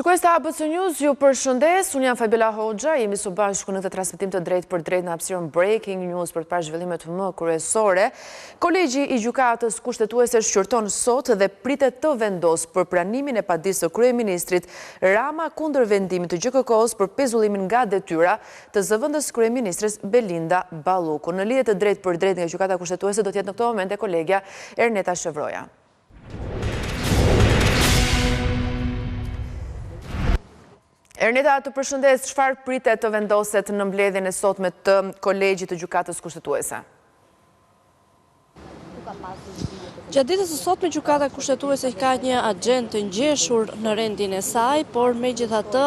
Shikues të ABC News, ju përshëndes, unë jam Fabila Hoxha, jemi së bashku në të transmetim të drejt për drejt në hapësirën Breaking News për të parë zhvillimet më kryesore. Kolegji i gjykatës kushtetuese shqyrton sot dhe pritet të vendos për pranimin e padisë të kryeministrit Rama kundër vendimit të GKK-s për pezullimin nga detyra të zëvendës kryeministres Belinda Balluku. Në lidhje të drejt për drejt nga gjykata kushtetuese do të jetë në këtë moment e kolegja Erneta Shevroja. Erneta, të përshëndes, çfarë pritet të vendoset në mbledhjen e sotme të kolegjit të gjykatës kushtetuese? Gjatë ditës së sotme gjykata kushtetuese ka një agjendë të ngjeshur në rendin e saj, por megjithatë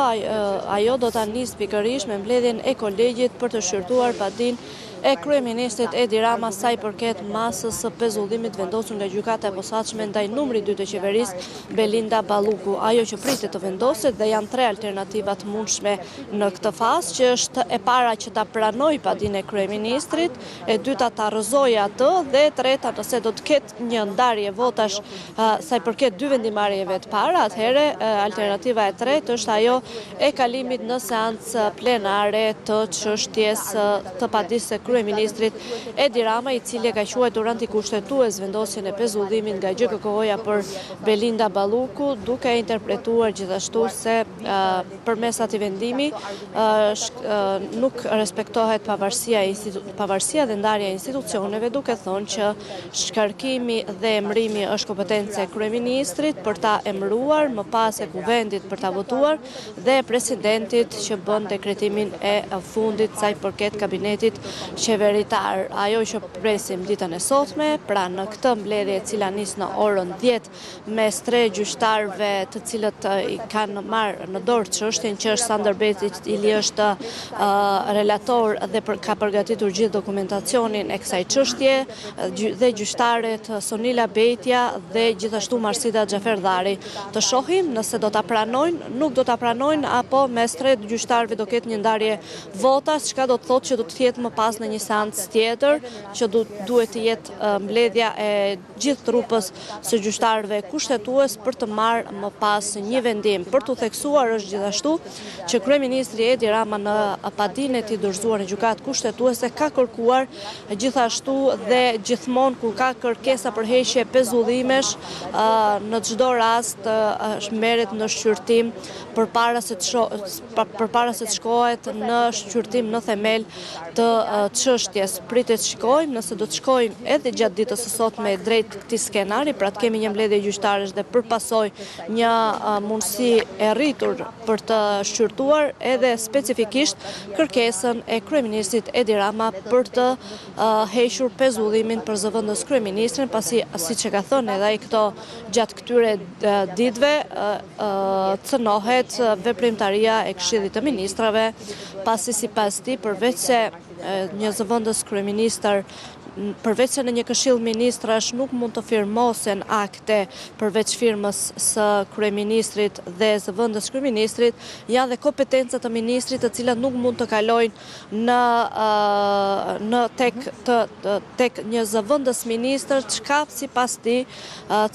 ajo do ta nisë pikërisht me mbledhjen e kolegjit për të shqyrtuar padinë e kryeministrit Edi Rama sa i përket masës së pezullimit vendosur nga gjykata e posaçme ndaj numrit 2 të qeverisë Belinda Balluku. Ajo që pritet të vendoset dhe janë 3 alternativa të mundshme në këtë fazë, që është e para që ta pranoj padinë e kryeministrit, e dyta ta rrëzojë atë dhe e treta nëse do të ketë një ndarje votash sa i përket 2 vendimarrjeve të para, atëherë alternativa e tretë është ajo e kalimit në seancë plenare të çështjes të padisë kryeministrit Edi Rama, i cili ka quajtur antikushtetues vendosjen e pezullimit nga GKK-ja për Belinda Balluku, duke interpretuar gjithashtu se përmes atij vendimi nuk respektohet pavarësia dhe ndarja e institucioneve, duke thënë që shkarkimi dhe emërimi është kompetencë e kryeministrit për ta emëruar, më pas e kuvendit për ta votuar dhe presidentit që bën dekretimin e fundit sa i përket kabinetit qeveritar. Ajo që presim ditën e sotme, pra në këtë mbledhje e cila nis në orën 10 mes 3 gjyqtarëve të cilët i kanë marrë në dorë çështjen, që është Sander Beci, i cili është relator dhe ka përgatitur gjithë dokumentacionin e kësaj çështje, dhe gjyqtarët Sonila Bejtja dhe gjithashtu Marsida Xhaferdari. Të shohim nëse do ta pranojnë, nuk do ta pranojnë, apo mes 3 gjyqtarëve do ketë një ndarje votas, çka do të thotë që do të jetë më pas në një seancë tjetër, që duhet të jetë mbledhja e gjithë trupës së gjyqtarëve kushtetues për të marrë më pas një vendim. Për të theksuar është gjithashtu që kryeministri Edi Rama në padinë e tij dorëzuar në gjykatë kushtetuese ka kërkuar gjithashtu dhe gjithmonë kur ka kërkesa për heqje pezullimesh, në çdo rast merret në shqyrtim përpara se të shkohet në shqyrtim në themel të çështjes. Pritet shikojmë nëse do të shkojmë edhe gjatë ditës së sotme drejt këtij skenari, pra të kemi një mbledhje gjyqtarësh dhe përpasoj një mundësi e rritur për të shqyrtuar edhe specifikisht kërkesën e kryeministrit Edi Rama për të hequr pezullimin për zëvendës kryeministrin, pasi siç e ka thënë edhe ai këto gjatë këtyre ditëve cënohet veprimtaria e Këshillit të Ministrave, pasi sipas tij përveç se një zëvendës kryeministër, përveç se në një këshill ministrash nuk mund të firmosen akte përveç firmës së kryeministrit dhe zëvendës kryeministrit, janë dhe kompetencat të ministrit të cilat nuk mund të kalojnë në tek një zëvendës ministër, çka sipas tij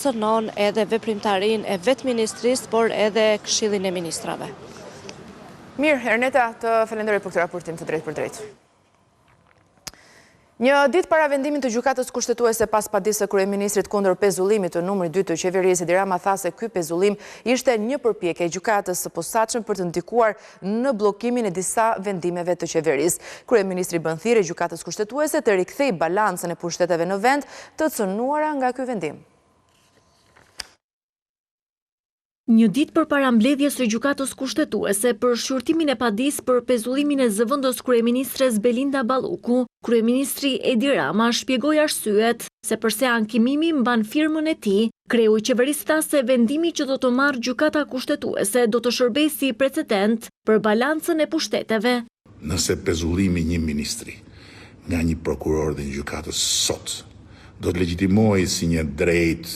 cënon edhe veprimtarinë e vetë ministrisë, por edhe Këshillin e Ministrave. Mirë, Erneta, të falenderoj për këtë raportim të drejt për drejt. Një ditë para vendimin të gjykatës kushtetuese pas padisë së kryeministrit kundër pezullimit të numrit 2 të qeverisë, Edi Rama tha se ky pezullim ishte një përpjekje e gjykatës së posaçme për të ndikuar në bllokimin e disa vendimeve të qeverisë. Kryeministri bën thirrje gjykatës kushtetuese të rikthejë balancën e pushteteve në vend të cënuara nga ky vendim. Një ditë përpara mbledhjes së gjykatës kushtetuese për shqyrtimin e padisë për pezullimin e zëvendës kryeministres Belinda Balluku, kryeministri Edi Rama shpjegoi arsyet se përse ankimimi mban firmën e tij, kreu i qeverisë tha se vendimi që do të marrë gjykata kushtetuese do të shërbejë si precedent për balancën e pushteteve. Nëse pezullimi një ministri nga një prokuror dhe një gjykatës sot do të legjitimohej si një drejt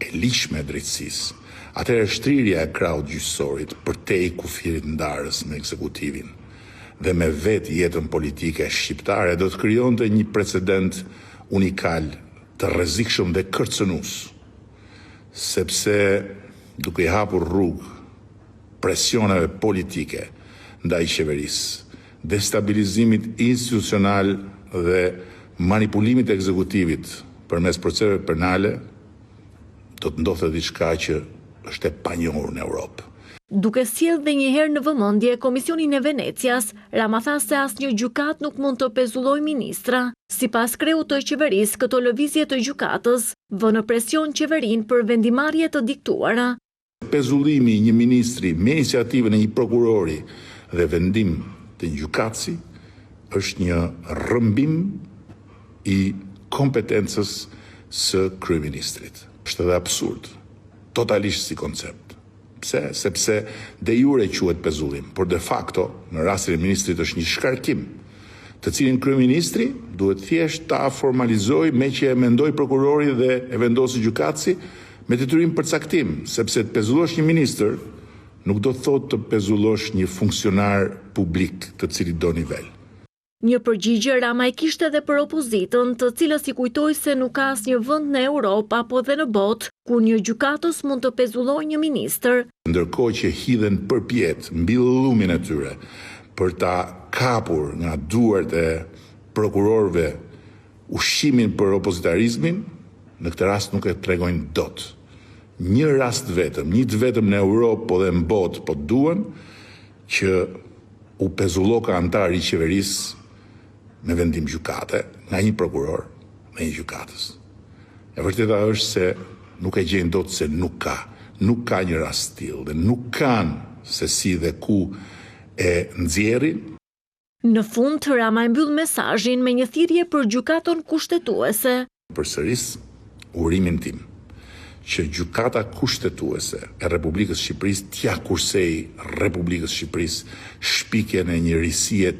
e lishme e drejtësisë, atëherë shtrirja e krahut gjyqësorit përtej kufirit ndarës me ekzekutivin dhe me vetë jetën politike shqiptare do të krijonte një precedent unikal të rrezikshëm dhe kërcënues, sepse duke i hapur rrugë presioneve politike ndaj qeverisë, destabilizimit institucional dhe manipulimit ekzekutivit përmes proceseve penale, do të ndodhte diçka që është e panjohur në Europë. Duke sjellë dhe njëherë në vëmendje Komisionin e Venecias, Rama tha se asnjë gjykat nuk mund të pezullojë ministra. Sipas kreut të qeverisë, këto lëvizje të gjykatës vë në presion qeverinë për vendimarrje të diktuara. Pezullimi i një ministri me iniciativën e një prokurori dhe vendim të një gjykatësi është një rrëmbim i kompetencës së kryeministrit. Është edhe absurd, totalisht si koncept. Pse? Sepse de jure quhet pezullim, por de facto, në rastin e ministrit është një shkarkim, të cilin kryeministri duhet thjesht ta formalizojë me që e mendoj prokurori dhe e vendosë gjykatësi me detyrim përcaktim, sepse të pezullosh një ministër nuk do të thotë të pezullosh një funksionar publik të cilit do nivel. Një përgjigje Rama e kishte edhe për opozitën, të cilës i kujtoi se nuk ka asnjë vend në Europë apo dhe në botë ku një gjykatës mund të pezullojë një ministër. Ndërkohë që hidhen përpjet mbi llumin e tyre për ta kapur nga duart e prokurorëve ushqimin për opozitarizmin, në këtë rast nuk e tregojnë dot. Një rast vetëm, një të vetëm në Europë po dhe në botë po duan që u pezullo ka antar i qeverisë me vendim gjykate nga një prokuror dhe një gjykatës. E vërteta është se nuk e gjejnë dot se nuk ka një rast tillë dhe nuk kanë se si dhe ku e nxjerrin. Në fund, Rama e mbyll mesazhin me një thirrje për gjykaton kushtetuese. Përsëris urimin tim që gjykata kushtetuese e Republikës Shqipërisë t'ia kursej Republikës Shqipërisë shpikjen e një risie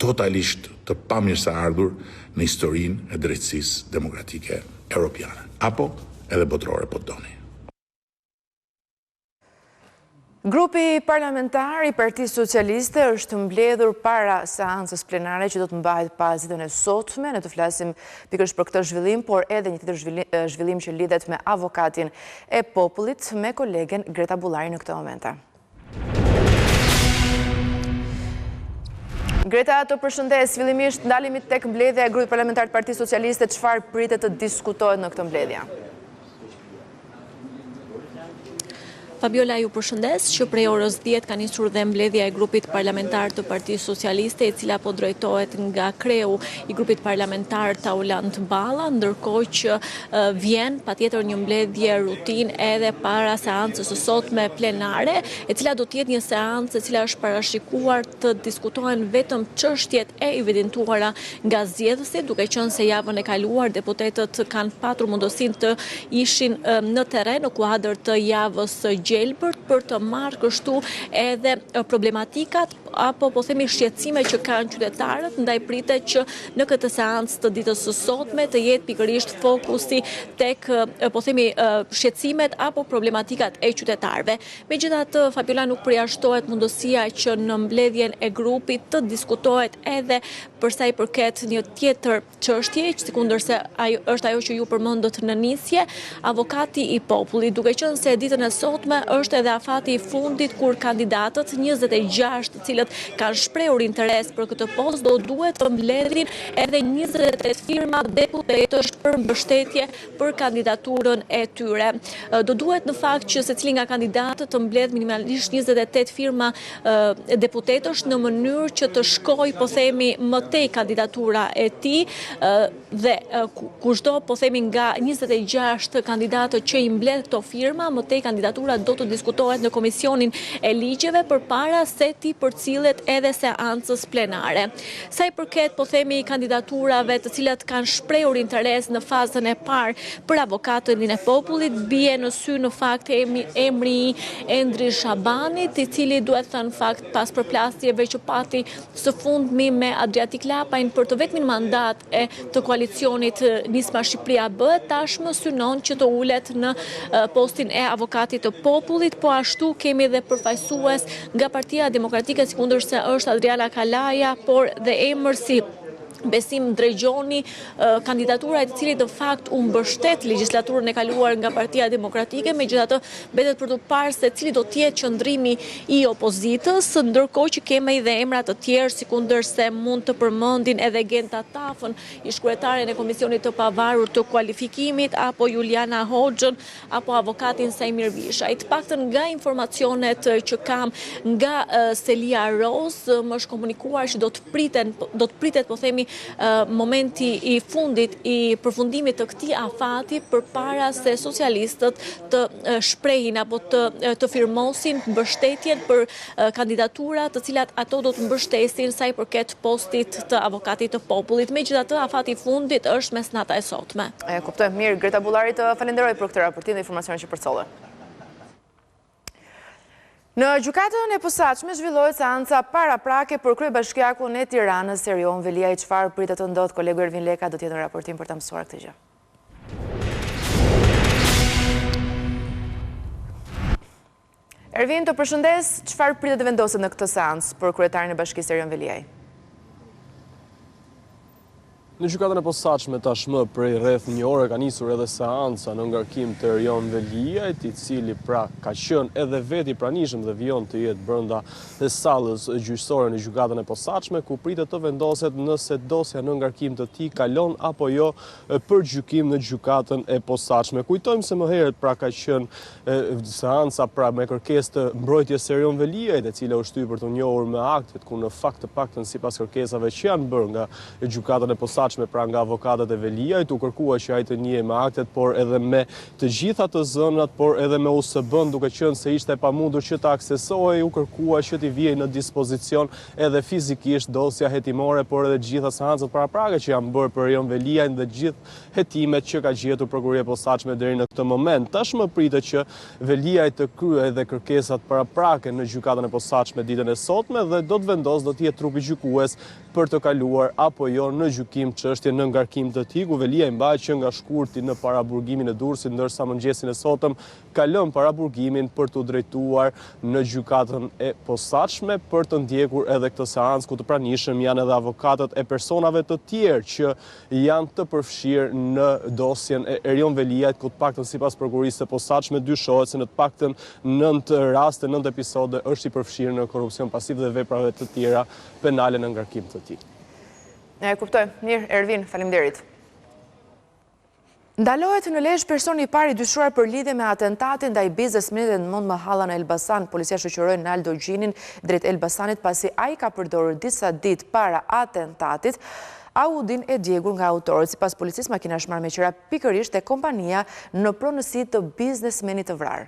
totalisht të pamirëseardhur në historinë e drejtësisë demokratike europiane, apo edhe botërore po doni. Grupi parlamentar i Partisë Socialiste është mbledhur para seancës plenare që do të mbahet pas ditën e sotme. Ne të flasim pikërisht për këtë zhvillim, por edhe një tjetër zhvillim që lidhet me avokatin e popullit, me kolegen Greta Bullari në këtë moment. Greta, të përshëndes, fillimisht ndalemi tek mbledhja e grupit parlamentar të Partisë Socialiste, çfarë pritet të diskutohet në këtë mbledhje? Fabiola, ju përshëndes që prej orës 10 ka nisur dhe mbledhja e grupit parlamentar të Partisë Socialiste, e cila po drejtohet nga kreu i grupit parlamentar Taulant Balla, ndërkohë që vjen patjetër një mbledhje rutinë edhe para seancës së sotme plenare, e cila do të jetë një seancë e cila është parashikuar të diskutohen vetëm çështjet e evidentuara nga zgjedhësit, duke qenë se javën e kaluar deputetët kanë patur mundësinë të ishin në terren në kuadër të javës gjelbërt për të marrë kështu edhe problematikat apo po themi shqetësime që kanë qytetarët, ndaj pritet që në këtë seancë të ditës së sotme të jetë pikërisht fokusi tek po themi shqetësimet apo problematikat e qytetarëve. Megjithatë, Fabiola, nuk përjashtohet mundësia që në mbledhjen e grupit të diskutohet edhe për sa i përket një tjetër çështje, sikundërse është ajo që ju përmendët në nisje, avokati i popullit, duke qenë se ditën e sotme është edhe afati i fundit kur kandidatët 26 të cilët kanë shprehur interes për këtë post do duhet të mbledhin edhe 28 firma deputetësh për mbështetje për kandidaturën e tyre. Do duhet në fakt që secili nga kandidatët të mbledh minimalisht 28 firma deputetësh në mënyrë që të shkojë po themi më tej kandidatura e tij dhe kushdo po themi nga 26 kandidatët që i mbledh këto firma, më tej kandidatura do të diskutohet në Komisionin e Ligjeve përpara se ti përcillet edhe seancës plenare. Sa i përket po themi kandidaturave të cilat kanë shprehur interes në fazën e parë për avokatin e popullit, bie në sy në fakt emri i Endri Shabanit, i cili duhet thënë fakt pas përplasjeve që pati së fundmi me Adriatik Lapajn për të vetmin mandat e të koalicionit Nisma Shqipëria B, tashmë synon që të ulet në postin e avokatit të popullit, po ashtu kemi dhe përfaqësues nga Partia Demokratike, sikundërse është Adriana Kalaja, por dhe emër si Besim Drejgjoni, kandidatura e të cilit në fakt u mbështet legjislaturën e kaluar nga Partia Demokratike, megjithatë mbetet për të parë se cili do të jetë qëndrimi i opozitës, ndërkohë që kemi edhe emra të tjerë, sikundërse mund të përmendin edhe Genta Tafën, ish kryetaren e Komisionit të Pavarur të Kualifikimit, apo Juliana Hoxhën, apo avokatin Sajmir Visha. Të paktën nga informacionet që kam nga Selia Roz, më është komunikuar që do të pritet, po themi, momenti i fundit i përfundimit të këtij afati përpara se socialistët të shprehin apo të firmosin mbështetjen për kandidatura të cilat ato do të mbështesin sa i përket postit të avokatit të popullit. Megjithatë, afati i fundit është mesnata e sotme. E kuptoj mirë, Greta Bullari, të falenderoj për këtë raportim dhe informacionin që përcolle. Në gjykatën e posaçme zhvillohet seanca paraprake për kryebashkiakun e Tiranës Erion Veliaj. Çfarë pritet të ndodhë, kolegu Ervin Leka do të jetë në raportim për ta mësuar këtë gjë. Ervin, të përshëndes, çfarë pritet të vendoset në këtë seancë për kryetarin e bashkisë Erion Veliaj? Në gjykatën e posaçme tashmë prej rreth një ore ka nisur edhe seanca në ngarkim të Erion Veliajt, i cili pra ka qenë edhe veti pranishëm dhe vijon të jetë brenda të sallës gjyqësore në gjykatën e posaçme, ku pritet të vendoset nëse dosja në ngarkim të tij kalon apo jo për gjykim në gjykatën e posaçme. Kujtojmë se më herët pra ka qenë seanca pra me kërkesë të mbrojtjes së Erion Veliajt, e cila u shtyr për të njohur me aktet, ku në fakt të paktën sipas kërkesave që janë bërë nga gjykata e posaçme pra nga avokatët e Veliajt, u kërkua që ai të njihej me aktet, por edhe me të gjitha të zënat, por edhe me USB-n, duke qenë se ishte pamundur që të aksesohej, u kërkua që t'i vijej në dispozicion edhe fizikisht dosja hetimore, por edhe gjitha seancat paraprake që janë bërë për Erion Veliajin dhe gjithë hetimet që ka gjetur prokuroria e posaçme deri në këtë moment. Tashmë pritet që Veliaj të kryejë edhe kërkesat paraprake në gjykatën e posaçme ditën e sotme dhe do të vendos do të jetë trupi gjykues për të kaluar apo jo në gjykim çështje në ngarkim të tij, ku Veliaj mbaj që nga shkurti në paraburgimin e Durrësit, ndërsa mëngjesin e sotëm kalon paraburgimin për të drejtuar në gjykatën e posaçme për të ndjekur edhe këtë seancë, ku të pranishëm janë edhe avokatët e personave të tjerë që janë të përfshirë në dosjen e Erion Veliajt, ku të paktën sipas prokurorisë së posaçme dyshohet se në të paktën 9 raste, 9 episode është i përfshirë në korrupsion pasiv dhe veprave të tjera penale në ngarkim të tij. E kuptoj. Mirë, Ervin, faleminderit. Ndalohet në Lezhë personi i parë i dyshuar për lidhje me atentatin ndaj biznesmenit në Mont Mahalla në Elbasan. Policia shoqëroi Naldo Gjinin drejt Elbasanit pasi ai ka përdorur disa ditë para atentatit Audin e djegur nga autorët. Sipas policisë, makina është marrë me qira pikërisht te kompania në pronësi të biznesmenit të vrarë.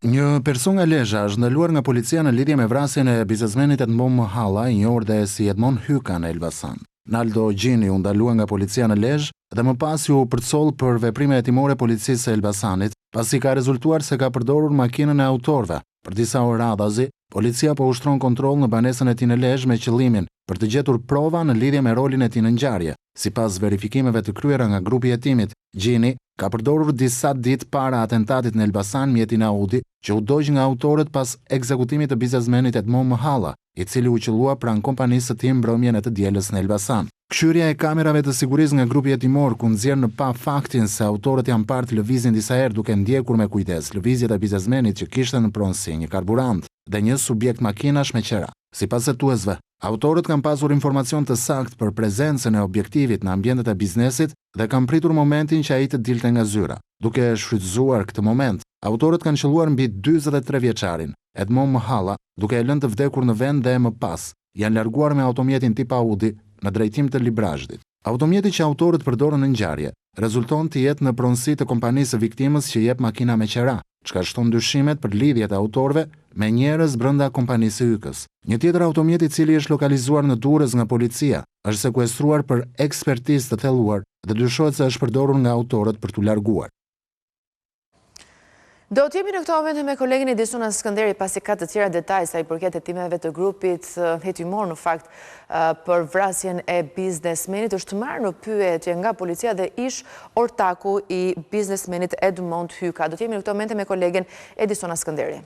Një person nga Lezhë është ndaluar nga policia në lidhje me vrasjen e biznesmenit Edmond Mahalla, i njohur dhe si Edmond Hyka në Elbasan. Naldo Gjini u ndalua nga policia në Lezhë dhe më pas u përcoll për veprime hetimore policisë së Elbasanit, pasi ka rezultuar se ka përdorur makinën e autorëve. Për disa orë radhazi, policia po ushtron kontroll në banesën e tij në Lezhë me qëllimin për të gjetur prova në lidhje me rolin e tij në ngjarje. Sipas verifikimeve të kryera nga grupi i hetimit, Gjini ka përdorur disa ditë para atentatit në Elbasan mjetin Audi, që u dogj nga autorët pas ekzekutimit të biznesmenit Edmond Mahalla, i cili u qellua pranë kompanisë së tij mbrëmjen e të dielës në Elbasan. Këshyrja e kamerave të sigurisë nga grupi hetimor ku nxjerr në pa faktin se autorët janë parë të lëvizin disa herë duke ndjekur me kujdes lëvizjet e biznesmenit që kishte në pronësi një karburant dhe një subjekt makinash me qera. Sipas hetuesve, autorët kanë pasur informacion të saktë për prezencën e objektivit në ambientet e biznesit dhe kanë pritur momentin që ai të dilte nga zyra. Duke shfrytzuar këtë moment, autorët kanë qelluar mbi 43 vjeçarin Edmond Mahalla, duke e lënë të vdekur në vend dhe më pas janë larguar me automjetin tip Audi në drejtim të Librazhdit. Automjeti që autorët përdorën në ngjarje rezulton të jetë në pronësi të kompanisë së viktimës që jep makina me qera, çka shton dyshimet për lidhjet e autorëve me njerëz brenda kompanisë së Ykës. Një tjetër automjet i cili është lokalizuar në Durrës nga policia është sekuestruar për ekspertizë të thelluar dhe dyshohet se është përdorur nga autorët për t'u larguar. Do të jemi në këto momente me kolegin Edison Skënderi pasi ka të tjera detaj sa i përket hetimeve të grupit hetimor në fakt për vrasjen e biznesmenit. Është marrë në pyetje nga policia dhe ish ortaku i biznesmenit Edmond Hyka. Do të jemi në këto momente me kolegin Edison Skënderi.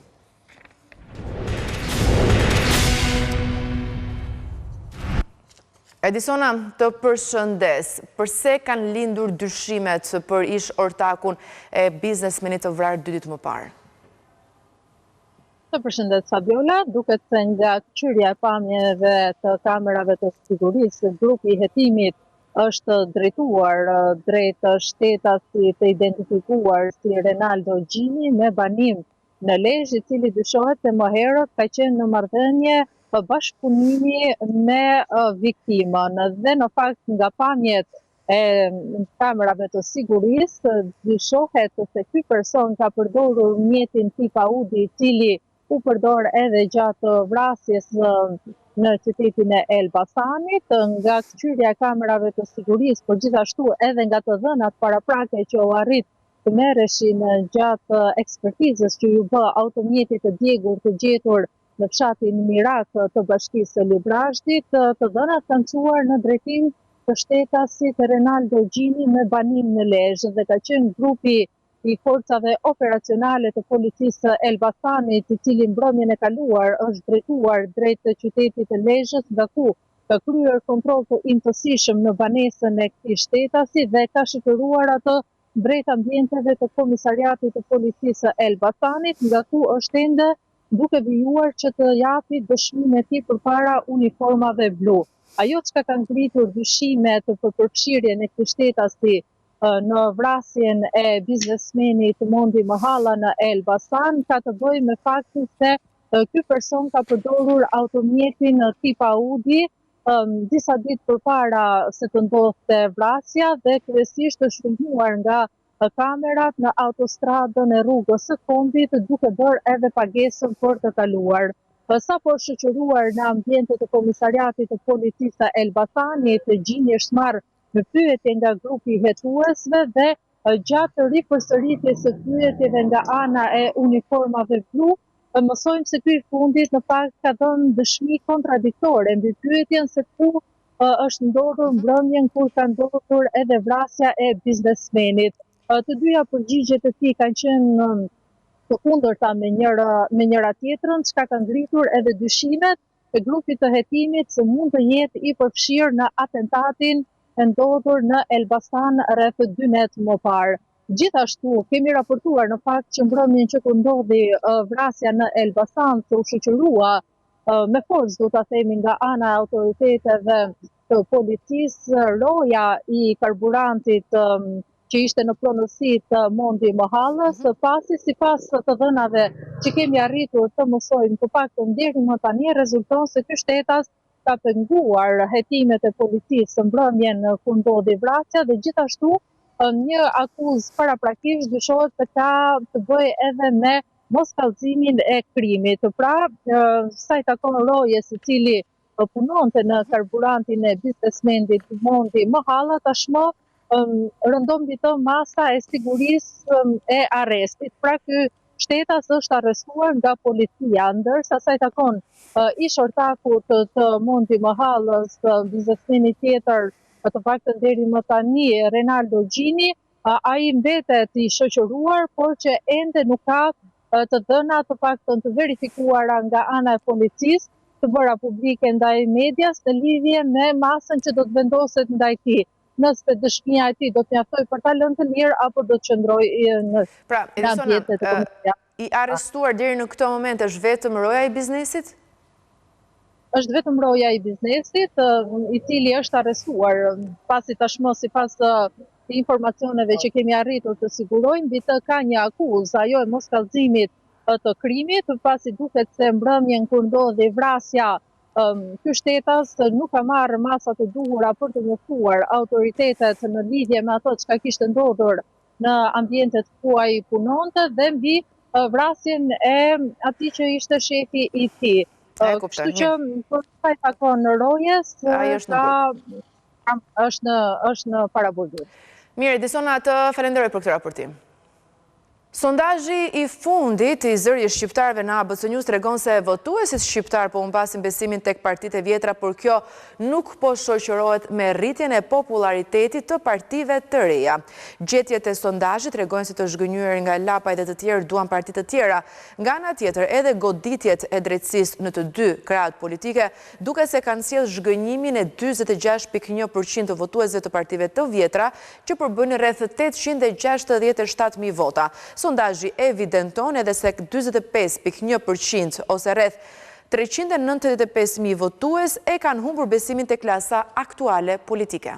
Edisona, të përshëndes, përse kanë lindur dyshimet për ish ortakun e biznesmenit të vrarë 2 ditë më parë? Të përshëndet Fabiola, duket se nga këqyrja e pamjeve të kamerave të sigurisë, grupi i hetimit është drejtuar drejt shtetasit të identifikuar si Renaldo Gjini me banim në Lezhë, i cili dyshohet se më herët ka qenë në marrëdhënie bashkëpunimi me viktimën. Dhe në fakt nga pamjet e kamerave të sigurisë, dyshohet se ky person ka përdorur mjetin tip Audi, i cili u përdor edhe gjatë vrasjes në qytetin e Elbasanit, nga këqyrja e kamerave të sigurisë, por gjithashtu edhe nga të dhënat paraprake që u arrit të merreshin gjatë ekspertizës që ju bë automjetit të djegur të gjetur në fshatin Mirak të Bashkisë së Librazhdit, të dhënat kanë çuar në drejtim të shtetasit Renaldo Gjini me banim në Lezhë dhe ka qenë grupi i forcave operacionale të policisë Elbasanit, i cili mbrëmjen e kaluar është drejtuar drejt të qytetit të Lezhës, nga ku ka kryer kontroll të imtësishëm në banesën e këtij shtetasi dhe ka shëtëruar atë drejt ambienteve të komisariatit të policisë Elbasanit, nga ku është ende duke vijuar që të japi dëshminë e tij përpara uniformave blu. Ajo çka ka ngritur dyshimet për përfshirjen e këtij shtetasi në vrasjen e biznesmenit Mondi Mahalla në Elbasan ka të bëjë me faktin se ky person ka përdorur automjetin tip Audi disa ditë përpara se të ndodhte vrasja dhe kryesisht është filmuar nga kamerat në autostradën e rrugës së Kombit, duke bërë edhe pagesën për të kaluar. Sapo është shoqëruar në ambientet e komisariatit të policisë Elbasanit, Gjini është marrë në pyetje nga grupi i hetuesve dhe gjatë ripërsëritjes së pyetjeve nga ana e uniformave blu, mësojmë se ky i fundit në fakt ka dhënë dëshmi kontradiktore mbi pyetjen se ku është ndodhur mbrëmjen kur ka ndodhur edhe vrasja e biznesmenit. Të dyja përgjigjet e tij kanë qenë të kundërta me njëra tjetrën, çka ka ngritur edhe dyshimet e grupit të hetimit se mund të jetë i përfshirë në atentatin e ndodhur në Elbasan rreth 12 më parë. Gjithashtu kemi raportuar në fakt që mbrëmjen që ndodhi vrasja në Elbasan se u shoqërua me forcë, do ta themi, nga ana e autoriteteve të policisë, roja i karburantit që ishte në pronësi të Mondi Mahallës, pasi sipas të dhënave që kemi arritur të mësojmë, të paktën deri më tani rezulton se ky shtetas ka penguar hetimet e policisë mbrëmjen kur ndodhi vrasja dhe gjithashtu një akuzë paraprakisht dyshohet se ka të bëjë edhe me moskallëzimin e krimit. Pra, sa i takon rojes i cili punonte në karburantin e biznesmenit Mondi Mahalla, tashmë rëndon mbi të masa e sigurisë e arrestit. Pra, ky shtetas është arrestuar nga policia, ndërsa sa i takon ish ortakut të Mondi Mahallës, biznesmenit tjetër, të paktën deri më tani, Renaldo Gjini, ai mbetet i shoqëruar, por që ende nuk ka të dhëna të paktën të verifikuara nga ana e policisë të bëra publike ndaj medias në lidhje me masën që do të vendoset ndaj tij. Nëse dëshmia e tij do të mjaftoj për ta lënë të lirë apo do të qëndrojë në ambientet e komisariatit. I arrestuar deri në këtë moment është vetëm roja i biznesit? Është vetëm roja i biznesit, i cili është arrestuar, pasi tashmë sipas informacioneve që kemi arritur të sigurojmë, mbi të ka një akuzë, ajo e moskallëzimit të krimit, pasi duket se mbrëmjen kur ndodhi vrasja, ky shtetas nuk ka marrë masat e duhura për të njoftuar autoritetet në lidhje me ato çka kishte ndodhur në ambientet ku ai punonte dhe mbi vrasjen e atij që ishte shefi i tij. Kështu që për sa i takon rojes, është në paraburgim. Mirë, Edisona, të falenderoj për këtë raportim. Sondazhi i fundit i zërjes shqiptarëve në ABC News tregon se votuesit shqiptar po humbasin besimin tek partitë e vjetra, por kjo nuk po shoqërohet me rritjen e popularitetit të partive të reja. Gjetjet e sondazhit tregojnë se të zhgënjyer nga Lapa dhe të tjerë duan parti të tjera. Nga ana tjetër, edhe goditjet e drejtësisë në të dy krahët politike duke se kanë sjellë zhgënjimin e 46.1% të votuesve të partive të vjetra, që përbën rreth 867.000 vota. Sondazhi evidenton edhe se 45.1% ose rreth 395.000 votues e kanë humbur besimin te klasa aktuale politike.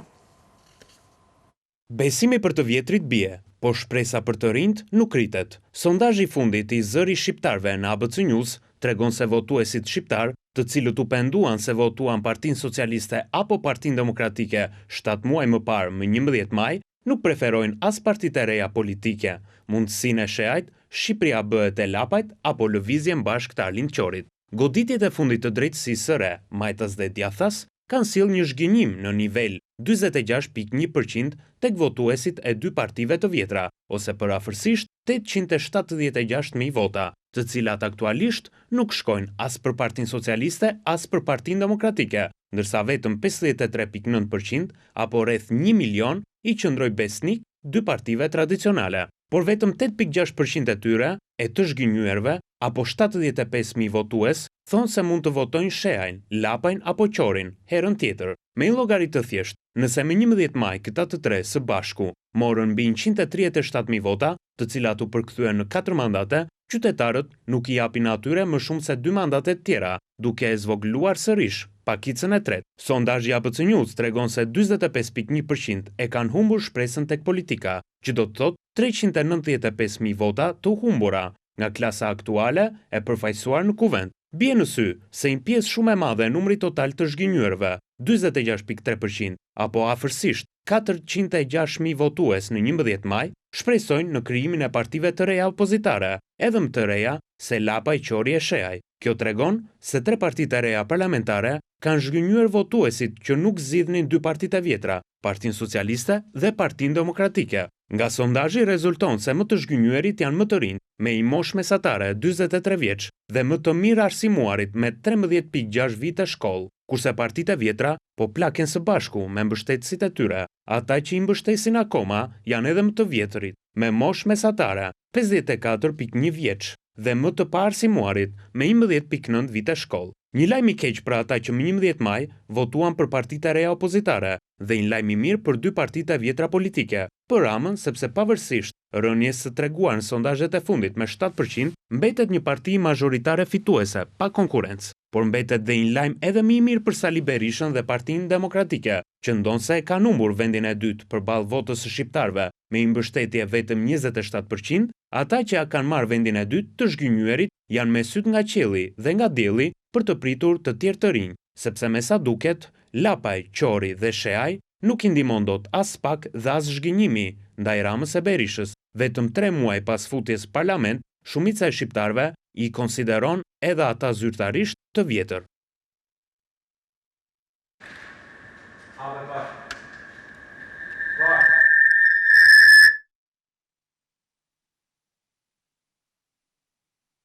Besimi për të vjetrit bie, por shpresa për të rinjt nuk rritet. Sondazhi i fundit i zëri shqiptarëve në ABC News tregon se votuesit shqiptar, të cilët u penduan se votuan Partinë Socialiste apo Partinë Demokratike 7 muaj më parë më 11 maj, nuk preferojnë as partitë e reja politike, mundësinë e sheajt, Shqipëria bëhet e Lapajt apo lëvizjen bashkë të Arlind Qorit. Goditjet e fundit të drejtësisë së re, Majtas dhe Djathas, kanë sjellë një zhgënjim në nivel 46.1% tek votuesit e dy partive të vjetra, ose përafërsisht 876.000 vota, të cilat aktualisht nuk shkojnë as për Partinë Socialiste, as për Partinë Demokratike, ndërsa vetëm 53.9% apo rreth 1 milion i qëndroj besnik dy partive tradicionale. Por vetëm 8.6% e tyre, e të zhgënjyerve, apo 75.000 votues, thonë se mund të votojnë Sheajin, Lapajn apo Qorin, herën tjetër. Me një llogari të thjeshtë, nëse me 11 maj këta të tre së bashku morën mbi 137.000 vota, të cilat u përkthyen në 4 mandate, qytetarët nuk i japin atyre më shumë se 2 mandate të tjera, duke e zvogëluar sërish pakicën e tretë. Sondazhi i ABC News tregon se 45.1% e kanë humbur shpresën tek politika, që do të thotë 395.000 vota të humbura nga klasa aktuale e përfaqësuar në kuvend. Bie në sy se një pjesë shumë e madhe e numrit total të zhgënjyerve, 46.3%, apo afërsisht 406.000 votues në 11 maj, shpresojnë në krijimin e partive të reja opozitare, edhe më të reja se Lapaj, Qori e Sheaj. Kjo tregon se 3 partitë e reja parlamentare kanë zhgënjyer votuesit që nuk zgjidhnin dy partitë e vjetra, Partinë Socialiste dhe Partinë Demokratike. Nga sondazhi rezulton se më të zhgënjyerit janë më të rinj, me një moshë mesatare 43 vjeç dhe më të mirë arsimuarit me 13.6 vite shkollë, kurse partitë e vjetra po plaken së bashku me mbështetësit e tyre. Ata që i mbështesin akoma janë edhe më të vjetërit, me moshë mesatare 54.1 vjeç dhe më të paarsimuarit me 11.9 vite shkollë. Një lajm i keq për ata që më 11 maj votuan për partitë e reja opozitare dhe një lajm i mirë për dy partitë e vjetra politike, për Ramën sepse pavarësisht rënies së treguar në sondazhet e fundit me 7%, mbetet një parti mazhoritare fituese, pa konkurrencë. Por mbetet dhe një lajm edhe më i mirë për Sali Berishën dhe Partinë Demokratike, që ndonse e kanë humbur vendin e dytë përballë votës së shqiptarëve me një mbështetje vetëm 27%, ata që ja kanë marrë vendin e dytë të zhgënjyerit janë me syt nga qielli dhe nga dielli për të pritur të tjerë të rinj, sepse me sa duket, Lapaj, Qori dhe Sheaj nuk i ndihmon dot as pak dhe as zhgënjimi ndaj Ramës e Berishës. Vetëm 3 muaj pas futjes në parlament, shumica e shqiptarëve i konsideron edhe ata zyrtarisht të vjetër.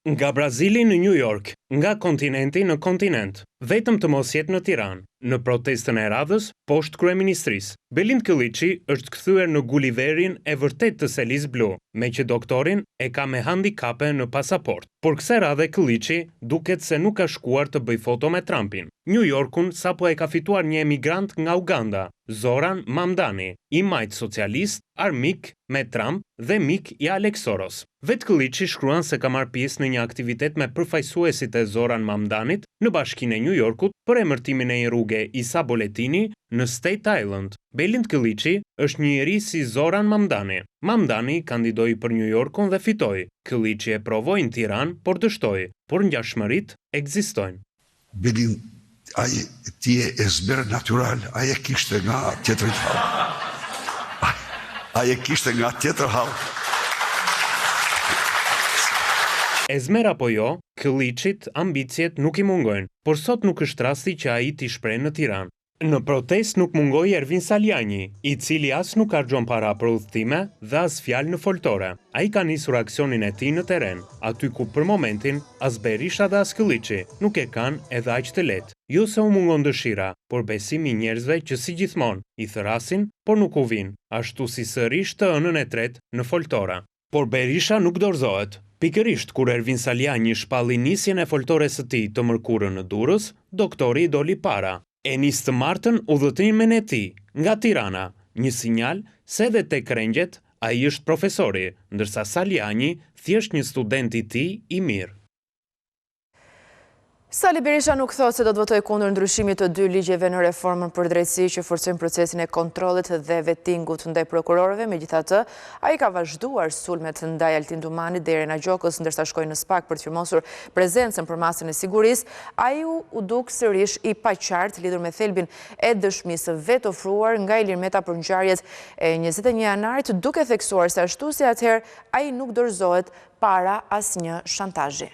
Nga Brazili në New York, nga kontinenti në kontinent, vetëm të mos jetë në Tiranë, në protestën e radhës poshtë kryeministrisë. Belind Këlliçi është kthyer në Gulliverin e vërtet të Selis Blu, me që doktorin e ka me handikape në pasaport. Por kësaj radhe Këlliçi duket se nuk ka shkuar të bëj foto me Trumpin. New Yorkun sapo e ka fituar një emigrant nga Uganda, Zoran Mamdani, i majt socialist, armik me Trump dhe mik i Alex Soros. Vetë Këlliçi shkruan se ka marrë pjesë në një aktivitet me përfaqësuesit e Zoran Mamdanit në Bashkinë e New Yorkut për emërtimin e një rruge Isa Boletini në State Island. Belind Këlliçi është një njerëz si Zoran Mamdani. Mamdani kandidoi për New Yorkun dhe fitoi. Këlliçi e provoi në Tiranë, por dështoi, por ngjashmëritë ekzistojnë. Belind, ai ti e zber natural, ai e kishte nga tjetër hall. Ai e kishte nga tjetër hall. Ezmer apo jo, Këlliçit ambicjet nuk i mungojnë, por sot nuk është rasti që ai t'i shprehë në Tiranë. Në protest nuk mungoi Ervin Saliani, i cili as nuk harxhon para për udhëtime dhe as fjalë në foltore. Ai ka nisur aksionin e tij në terren, aty ku për momentin as Berisha dhe as Kylliçi nuk e kanë edhe aq të lehtë. Jo se u mungon dëshira, por besimi i njerëzve që si gjithmonë i thrasin, por nuk u vin, ashtu si sërish të ënën e tretë në foltore. Por Berisha nuk dorëzohet. Pikërisht kur Ervin Saliani shpalli nisjen e foltores së tij të mërkurën në Durrës, doktori i doli para. E nis të martën udhëtimin e tij nga Tirana, një sinjal se edhe tek Rengjet ai është profesori, ndërsa Saliani thjesht një student i tij i mirë. Sali Berisha nuk thot se do të votojë kundër ndryshimit të 2 ligjeve në reformën për drejtësi që forcojnë procesin e kontrollit dhe vettingut ndaj prokurorëve. Megjithatë, ai ka vazhduar sulmet ndaj Altin Dumanit deri në Gjokës, ndërsa shkoi në SPAK për të firmosur prezencën për masën e sigurisë. Ai u duk sërish i paqartë lidhur me thelbin e dëshmisë vetë ofruar nga Ilir Meta për ngjarjet e 21 janarit, duke theksuar se ashtu si atëherë ai nuk dorëzohet para asnjë shantazhi.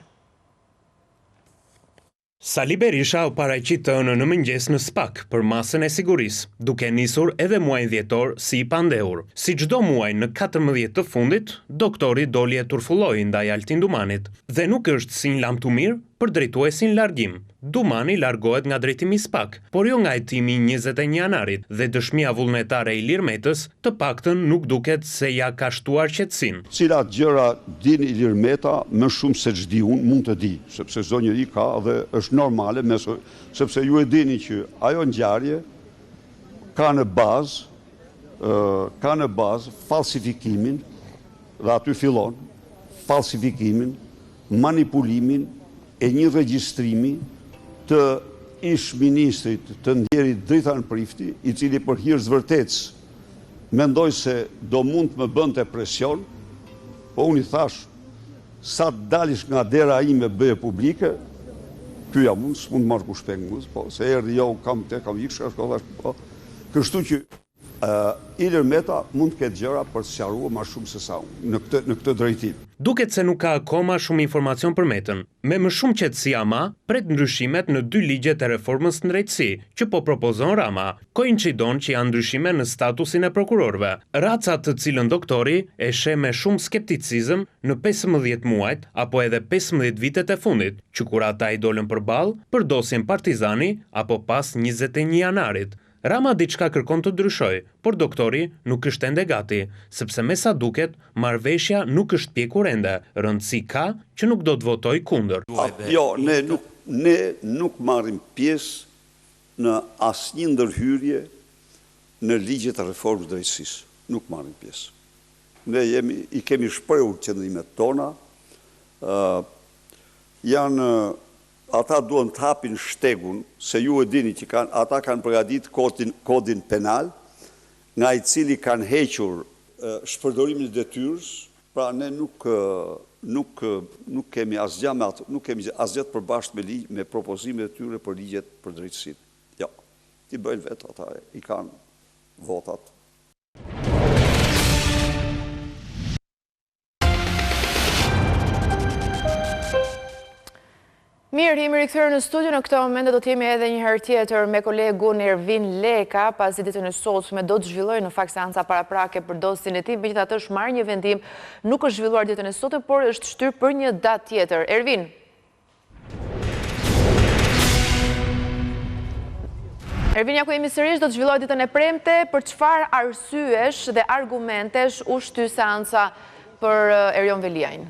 Sali Berisha u paraqit të ënën në mëngjes në SPAK për masën e sigurisë, duke nisur edhe muajin dhjetor si i pandehur. Si çdo muaj në 14 të fundit, doktori doli e turfulloi ndaj Altin Dumanit dhe nuk është sinjë lam të mirë për drejtuesin largim. Dumani largohet nga drejtimi i SPAK, por jo nga hetimi i 21 janarit dhe dëshmia vullnetare e Ilir Metës të paktën nuk duket se ja ka shtuar qetësinë. Cilat gjëra din Ilir Meta më shumë se ç'di unë mund të di, sepse çdo njeri ka dhe është normale, sepse ju e dini që ajo ngjarje ka në bazë falsifikimin, dhe aty fillon falsifikimin, manipulimin e një regjistrimi të ish-ministrit të ndjerit Dritan Prifti, i cili për hir vërtetës mendoj se do mund të më bënte presion, po unë i thash, sa të dalish nga dera ime bëje publike, ky jam unë, s'mund marrë kushpeng muz, po se erdhi jo, kam ikë shka, po. Kështu që Ilir Meta mund të ketë gjëra për të sqaruar më shumë se sa unë në këtë drejtim. Duket se nuk ka akoma shumë informacion për Metën. Me më shumë qetësi ama, pret ndryshimet në 2 ligjet e reformës në drejtësi, që po propozon Rama. Koincidon që janë ndryshime në statusin e prokurorëve, raca të cilën doktori e sheh me shumë skepticizëm në 15 muajt apo edhe 15 vitet e fundit, që kur ata i dolën përballë për dosjen Partizani apo pas 21 janarit. Rama diçka kërkon të ndryshoj, por doktori nuk është ende gati, sepse me sa duket, marrëveshja nuk është pjekur ende, rëndësi ka që nuk do të votoj kundër. Jo, ne nuk marrim pjesë në asnjë ndërhyrje në ligjet e reformës drejtësisë. Nuk marrim pjesë. Ne i kemi shprehur qëndrimet tona, ata duhen të hapin shtegun, se ju e dini që ata kanë përgatitur kodin penal, nga i cili kanë hequr shpërdorimin e detyrës, pra ne nuk kemi asgjë të përbashkët me propozimet e tyre për ligjet për drejtësinë. Jo, ti bëjnë vetë ata, i kanë votat. Mirë, jemi rikthyer në studio. Në këtë moment do të jemi edhe një herë tjetër me kolegun Ervin Leka, pasi ditën e sotme do të zhvillojë në fakt seanca paraprake për dosjen e tij. Megjithatë është marrë një vendim, nuk është zhvilluar ditën e sotme, por është shtyr për një datë tjetër. Ervin. Ervin, ja ku jemi sërish, do të zhvillohet ditën e premte. Për çfarë arsyesh dhe argumentesh u shty seanca për Erion Veliajn?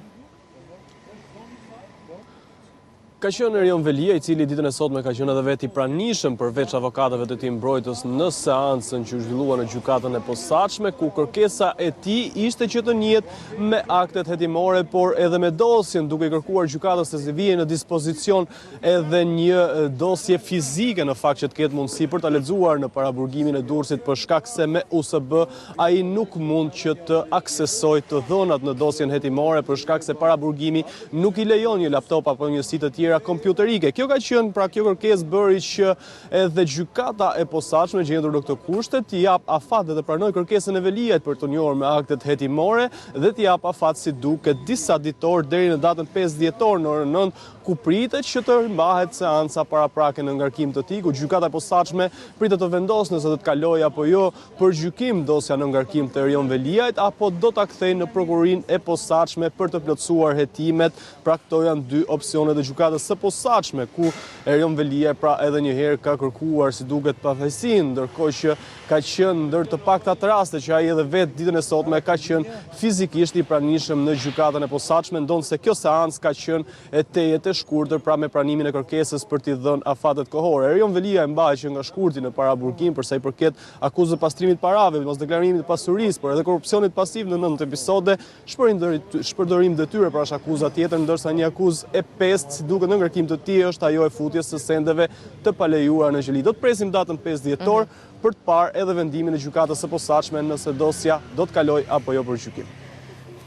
Ka qenë Erion Velia, i cili ditën e sotme ka qenë edhe vetë i pranishëm përveç avokatëve të tij mbrojtës në seancën që zhvillua në gjykatën e posaçme, ku kërkesa e tij ishte që të njihet me aktet hetimore, por edhe me dosjen, duke kërkuar gjykatës se vijë në dispozicion edhe një dosje fizike në fakt që të ketë mundësi për ta lexuar në paraburgimin e Durrësit, për shkak se me USB ai nuk mund që të aksesojë të dhënat në dosjen hetimore, për shkak se paraburgimi nuk i lejon një laptop apo një site të tjera kompjuterike. Kjo ka qenë, pra kjo kërkesë bëri që edhe gjykata e posaçme gjendur në këtë kushte t'i jap afat dhe të pranoj kërkesën e Veliajt për të njohur me aktet hetimore dhe t'i jap afat si duket disa ditor deri në datën 5 dhjetor në orën 9, ku pritet që të mbahet seanca paraprake në ngarkim të tij, ku gjykata e posaçme pritet të vendosë nëse do të kalojë apo jo për gjykim dosja në ngarkim të Erion Veliajt apo do ta kthejë në prokurorinë e posaçme për të plotësuar hetimet. Pra këto janë dy opsionet e gjykatës së posaçme, ku Erion Veliaj pra edhe një herë ka kërkuar si duket pafajësinë, ndërkohë që ka qenë ndër të paktat raste që ai edhe vetë ditën e sotme ka qenë fizikisht i pranishëm në gjykatën e posaçme, ndonse kjo seancë ka qenë e tejet e shkurtër, pra me pranimin e kërkesës për t'i dhënë afatet kohore. Erion Veliaj mbahet që nga shkurti në paraburgim për sa i përket akuzës së pastrimit parave, mos deklarimit të pasurisë, por edhe korrupsionit pasiv në 9 episode, shpërdorim detyre pra është akuza tjetër, ndërsa një akuzë e pestë, si duket në ngarkim të tij, është ajo e futjes së sendeve të palejuara në gjeli. Do të presim datën 5 dhjetor për të parë edhe vendimin e gjykatës së posaçme nëse dosja do të kalojë apo jo për gjykim.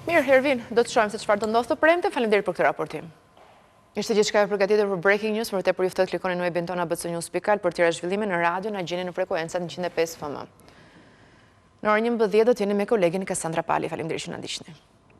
Mirë, Hervin, do të shohim se çfarë do ndodhë të premte. Faleminderit për këtë raportim. Ishte gjithçka e përgatitur për Breaking News, për tepër ju ftoj të klikoni në webin tonë abc-news.al për tjera zhvillime në radio, na gjeni në frekuencat 105 FM. Në orën 11 do të jeni me kolegin Kassandra Pali. Faleminderit që na ndiqni.